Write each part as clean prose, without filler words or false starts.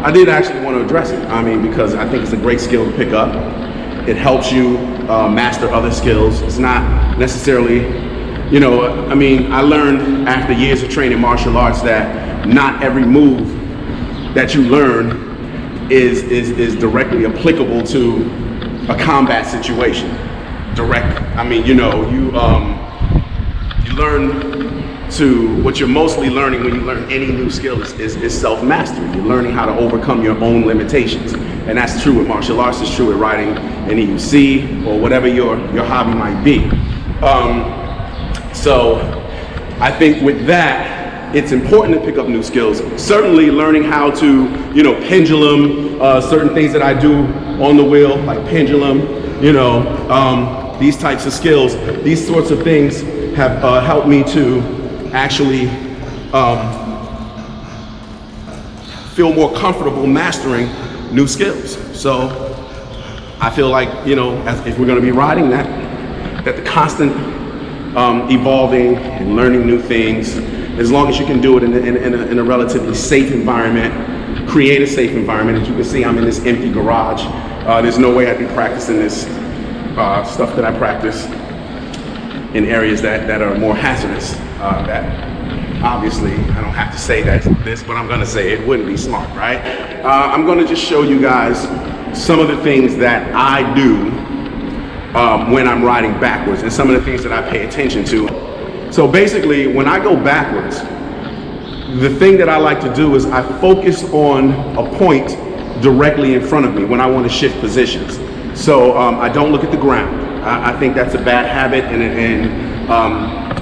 I did actually want to address it. I mean, because I think it's a great skill to pick up. It helps you master other skills. It's not necessarily, you know, I mean, I learned after years of training martial arts that not every move that you learn is directly applicable to a combat situation. I mean, you know, you learn to, what you're mostly learning when you learn any new skill is self-mastery. You're learning how to overcome your own limitations. And that's true with martial arts, it's true with riding an EUC or whatever your hobby might be. So I think with that, it's important to pick up new skills. Certainly learning how to, you know, pendulum, certain things that I do on the wheel, like pendulum, you know, these types of skills, these sorts of things have helped me to actually feel more comfortable mastering new skills. So I feel like, you know, if we're gonna be riding that the constant evolving and learning new things, as long as you can do it in a relatively safe environment, create a safe environment. As you can see, I'm in this empty garage. There's no way I'd be practicing this stuff that I practice in areas that are more hazardous. That obviously, I don't have to say this, but I'm gonna say it wouldn't be smart, right? I'm gonna just show you guys some of the things that I do when I'm riding backwards and some of the things that I pay attention to. So basically, when I go backwards, the thing that I like to do is I focus on a point directly in front of me when I want to shift positions. So I don't look at the ground. I think that's a bad habit, and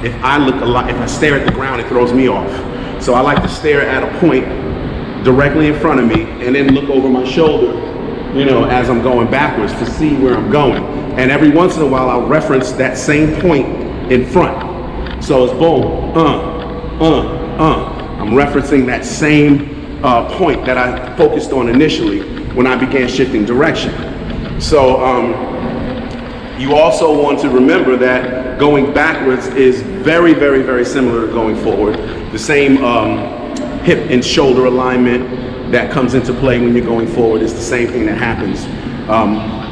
if I stare at the ground, it throws me off. So I like to stare at a point directly in front of me and then look over my shoulder, you know, as I'm going backwards to see where I'm going. And every once in a while, I'll reference that same point in front. So it's boom, I'm referencing that same point that I focused on initially when I began shifting direction. So you also want to remember that going backwards is very, very, very similar to going forward. The same hip and shoulder alignment that comes into play when you're going forward is the same thing that happens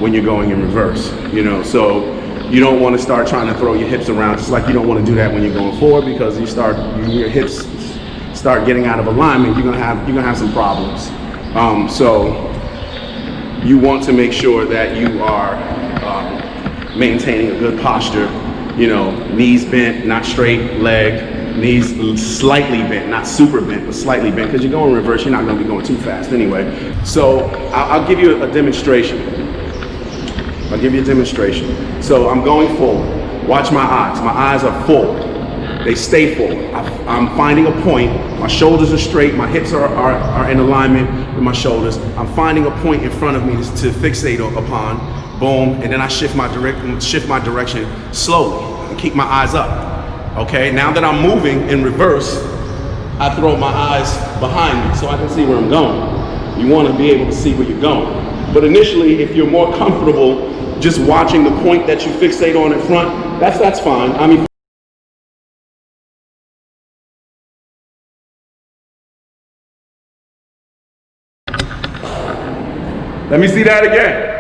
when you're going in reverse, you know. So you don't want to start trying to throw your hips around, just like you don't want to do that when you're going forward, because your hips start getting out of alignment, you're gonna have some problems. So you want to make sure that you are maintaining a good posture, you know, knees bent, not straight, leg, knees slightly bent, not super bent, but slightly bent, because you're going reverse, you're not gonna be going too fast anyway. So I'll give you a demonstration. So I'm going forward. Watch my eyes. My eyes are forward. They stay forward. I'm finding a point. My shoulders are straight. My hips are in alignment with my shoulders. I'm finding a point in front of me to fixate upon. Boom. And then I shift my direction slowly and keep my eyes up. Okay. Now that I'm moving in reverse, I throw my eyes behind me so I can see where I'm going. You want to be able to see where you're going. But initially, if you're more comfortable just watching the point that you fixate on in front, that's fine. I mean, let me see that again.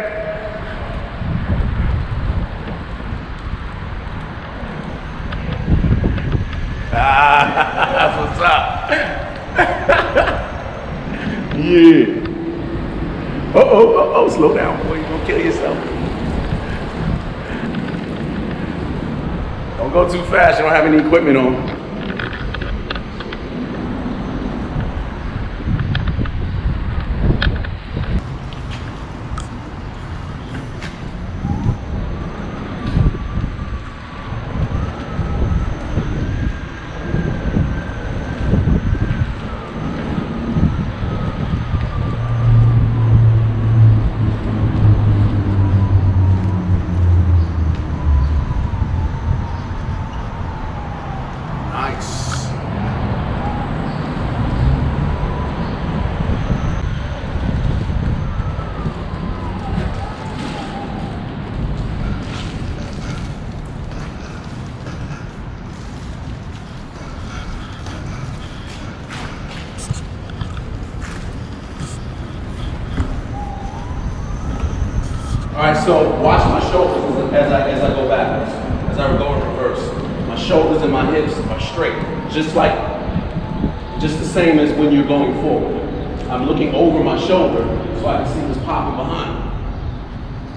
That's what's up. Yeah. Oh, slow down, boy, you're gonna kill yourself. Don't go too fast, you don't have any equipment on. All right, so watch my shoulders as I go backwards, as I go in reverse. My shoulders and my hips are straight, just the same as when you're going forward. I'm looking over my shoulder so I can see what's popping behind me.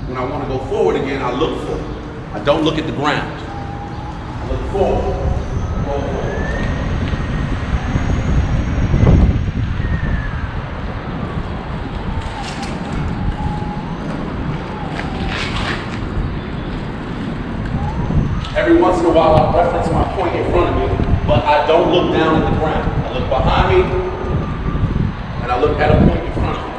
When I want to go forward again, I look forward. I don't look at the ground. I look forward. Go forward. Every once in a while, I reference my point in front of me, but I don't look down at the ground. I look behind me, and I look at a point in front of me.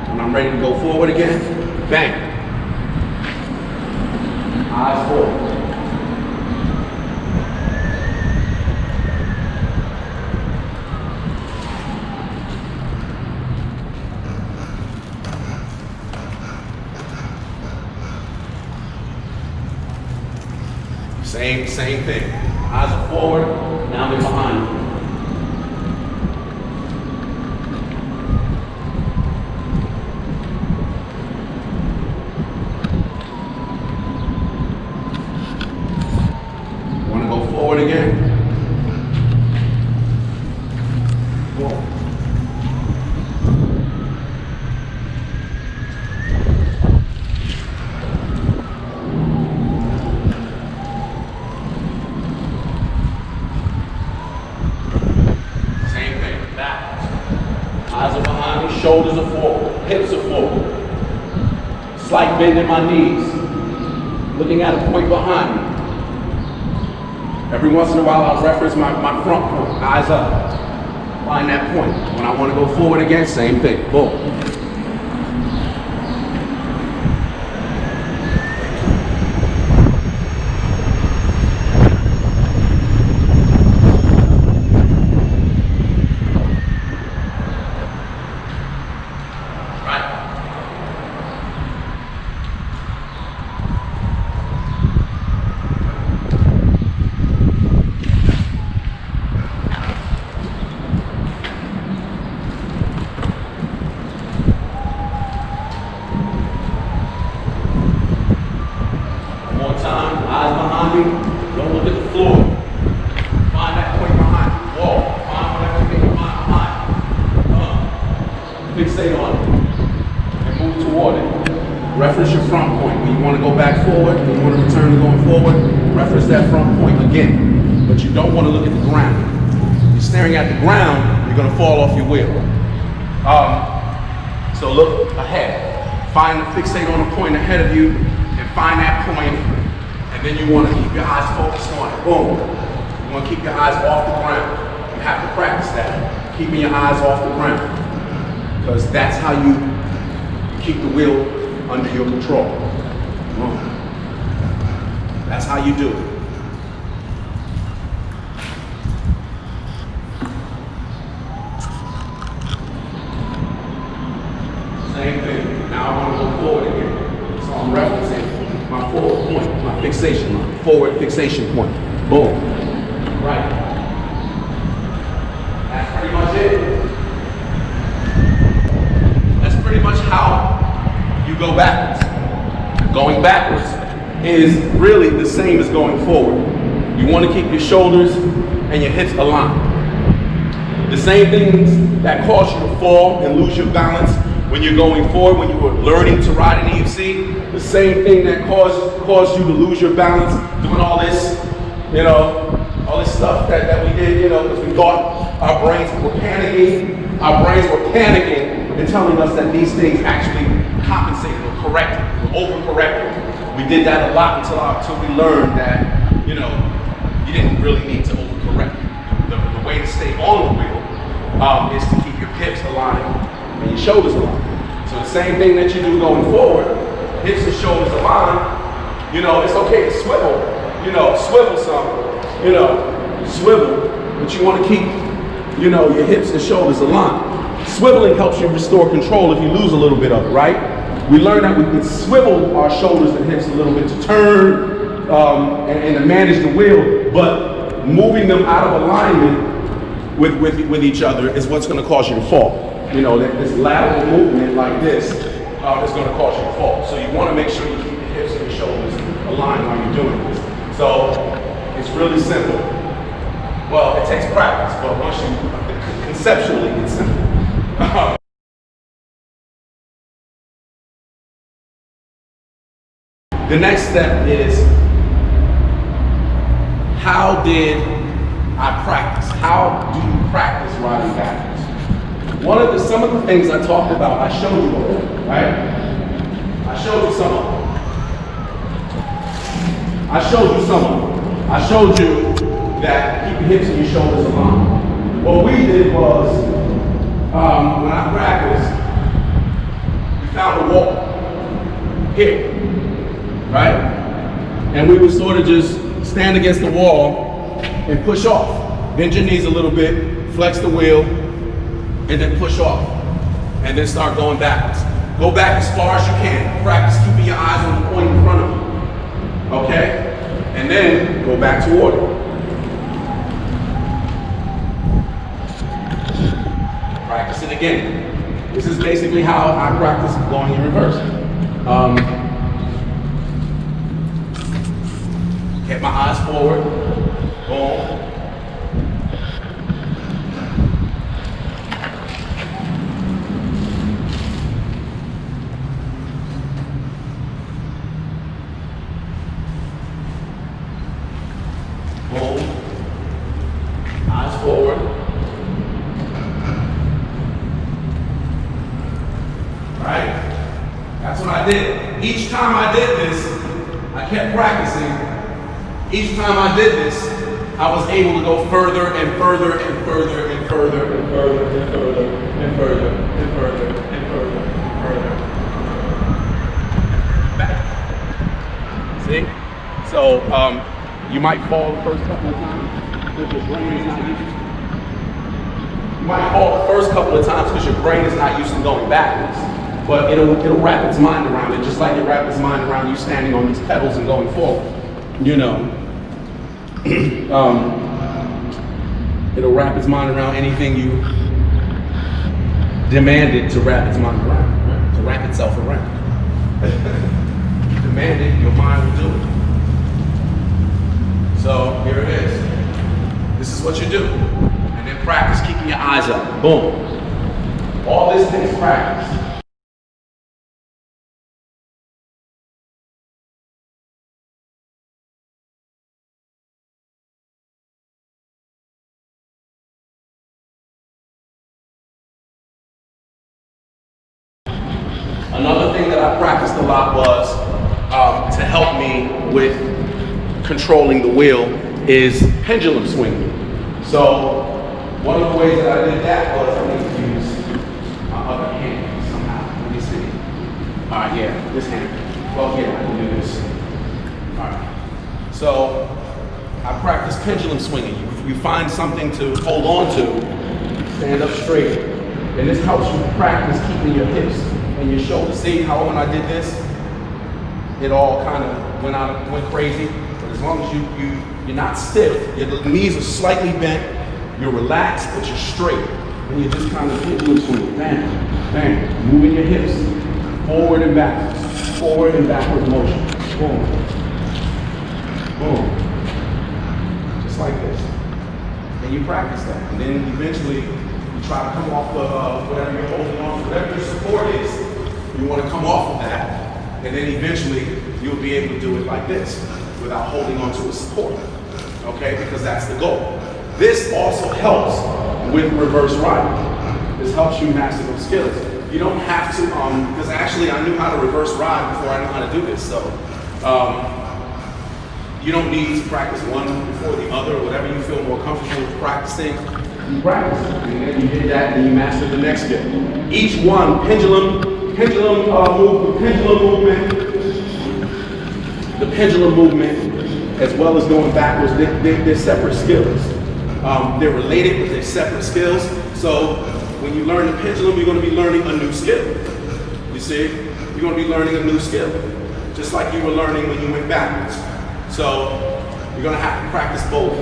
When I'm ready to go forward again, bang. Eyes forward. Same thing. Eyes are forward, now they're behind you. Want to go forward again? Forward. Eyes are behind me, shoulders are forward, hips are forward. Slight bend in my knees, looking at a point behind me. Every once in a while I'll reference my front point, eyes up. Find that point. When I want to go forward again, same thing, boom. Eyes behind me, don't look at the floor. Find that point behind you. Wall, find whatever you can find behind you. Fixate on it and move toward it. Reference your front point. When you want to go back forward, when you want to return to going forward, reference that front point again. But you don't want to look at the ground. If you're staring at the ground, you're going to fall off your wheel. So look ahead. Fixate on a point ahead of you and find that point. And then you want to keep your eyes focused on it. Boom. You want to keep your eyes off the ground. You have to practice that. Keeping your eyes off the ground. Because that's how you keep the wheel under your control. Boom. That's how you do it. Same thing. Now I want to go forward again. So I'm referencing my forward point, my fixation line, forward fixation point. Boom. Right. That's pretty much it. That's pretty much how you go backwards. Going backwards is really the same as going forward. You want to keep your shoulders and your hips aligned. The same things that cause you to fall and lose your balance when you're going forward, when you were learning to ride an EFC, the same thing that caused you to lose your balance doing all this, all this stuff that we did, because we thought our brains were panicking. Our brains were panicking and telling us that these things actually compensated or corrected, or overcorrected. We did that a lot until we learned that, you didn't really need to overcorrect. The way to stay on the wheel is to keep your hips aligned and your shoulders aligned. So the same thing that you do going forward, hips and shoulders aligned, it's okay to swivel, swivel some, swivel, but you want to keep, your hips and shoulders aligned. Swiveling helps you restore control if you lose a little bit of it, right? We learned that we can swivel our shoulders and hips a little bit to turn and to manage the wheel, but moving them out of alignment with each other is what's going to cause you to fall. You know, this lateral movement like this is going to cause you to fall. So you want to make sure you keep your hips and your shoulders aligned while you're doing this. So it's really simple. Well, it takes practice, but once you, conceptually, it's simple. The next step is, how did I practice? How do you practice riding backwards? Some of the things I talked about, I showed you already, right? I showed you some of them. I showed you that keep your hips and your shoulders aligned. What we did was, when I practiced, we found a wall here, right? And we would sort of just stand against the wall and push off. Bend your knees a little bit, flex the wheel, and then push off. And then start going backwards. Go back as far as you can. Practice keeping your eyes on the point in front of you. Okay? And then go back toward it. Practice it again. This is basically how I practice going in reverse. Get my eyes forward. Boom. Boom. Eyes forward. Right? That's what I did. Each time I did this, I kept practicing. Each time I did this, I was able to go further and further and further and further and further and further and further and further and further and further. Back. See? So you might fall the first couple of times because your brain is not used to it. You might fall the first couple of times because your brain is not used to going backwards. But it'll wrap its mind around it, just like it wrapped its mind around you standing on these pedals and going forward. You know. It'll wrap its mind around anything you demand it to wrap its mind around, right? To wrap itself around. Demand it, your mind will do it. So here it is. This is what you do. And then practice keeping your eyes up. Boom. All this takes practice. Another thing that I practiced a lot was to help me with controlling the wheel is pendulum swinging. So one of the ways that I did that was I need to use my other hand somehow. Let me see. All right, yeah, this hand. Well, yeah, I can do this. All right. So I practice pendulum swinging. You find something to hold on to, stand up straight, and this helps you practice keeping your hips and your shoulders. See how when I did this, it all kind of went crazy. But as long as you're not stiff, your knees are slightly bent, you're relaxed, but you're straight, and you just kind of pendulum swing, bang, bang, moving your hips forward and backwards motion, boom, boom, just like this. And you practice that, and then eventually you try to come off of whatever you're holding on to, whatever your support is. You want to come off of that, and then eventually you'll be able to do it like this without holding on to a support, okay? Because that's the goal. This also helps with reverse riding. This helps you master those skills. You don't have to, because actually I knew how to reverse ride before I knew how to do this, so you don't need to practice one before the other, or whatever you feel more comfortable with practicing. You practice, and then you did that, and you master the next skill. Each one, pendulum movement, as well as going backwards, they're separate skills. They're related, but they're separate skills. So when you learn the pendulum, you're going to be learning a new skill. You see, you're going to be learning a new skill, just like you were learning when you went backwards. So you're going to have to practice both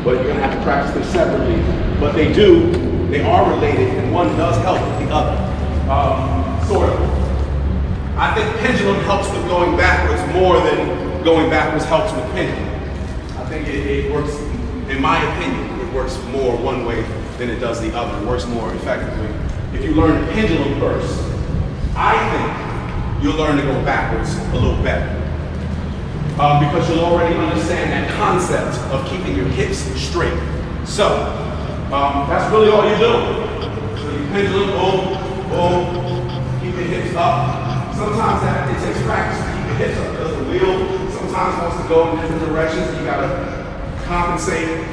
but you're gonna have to practice them separately. But they are related, and one does help with the other, sort of. I think pendulum helps with going backwards more than going backwards helps with pendulum. I think it works, in my opinion, it works more one way than it does the other. It works more effectively. If you learn pendulum first, I think you'll learn to go backwards a little better. Because you'll already understand that concept of keeping your hips straight. So, that's really all you're doing. So you pendulum, boom, boom, keep your hips up. Sometimes it takes practice to keep your hips up because the wheel sometimes wants to go in different directions. You gotta compensate.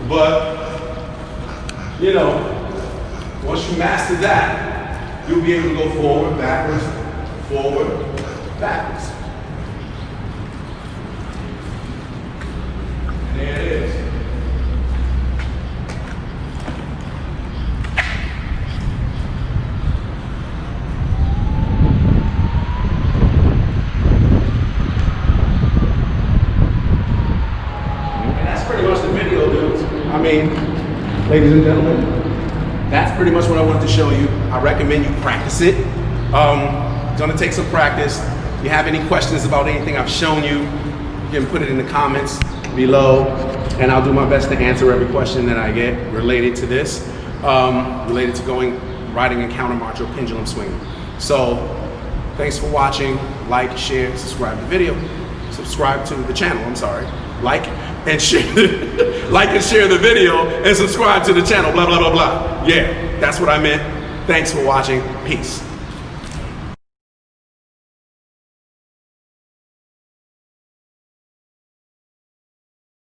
But, you know, once you master that, you'll be able to go forward, backwards, backwards. And there it is. And that's pretty much the video, dudes. I mean, ladies and gentlemen, that's pretty much what I wanted to show you. I recommend you practice it. It's gonna take some practice. If you have any questions about anything I've shown you, you can put it in the comments below, and I'll do my best to answer every question that I get related to this, related to riding in countermarch or pendulum swinging. So, thanks for watching. Like, share, subscribe to the video. Subscribe to the channel, I'm sorry. Like and share the video and subscribe to the channel, blah, blah, blah, blah. Yeah, that's what I meant. Thanks for watching. Peace.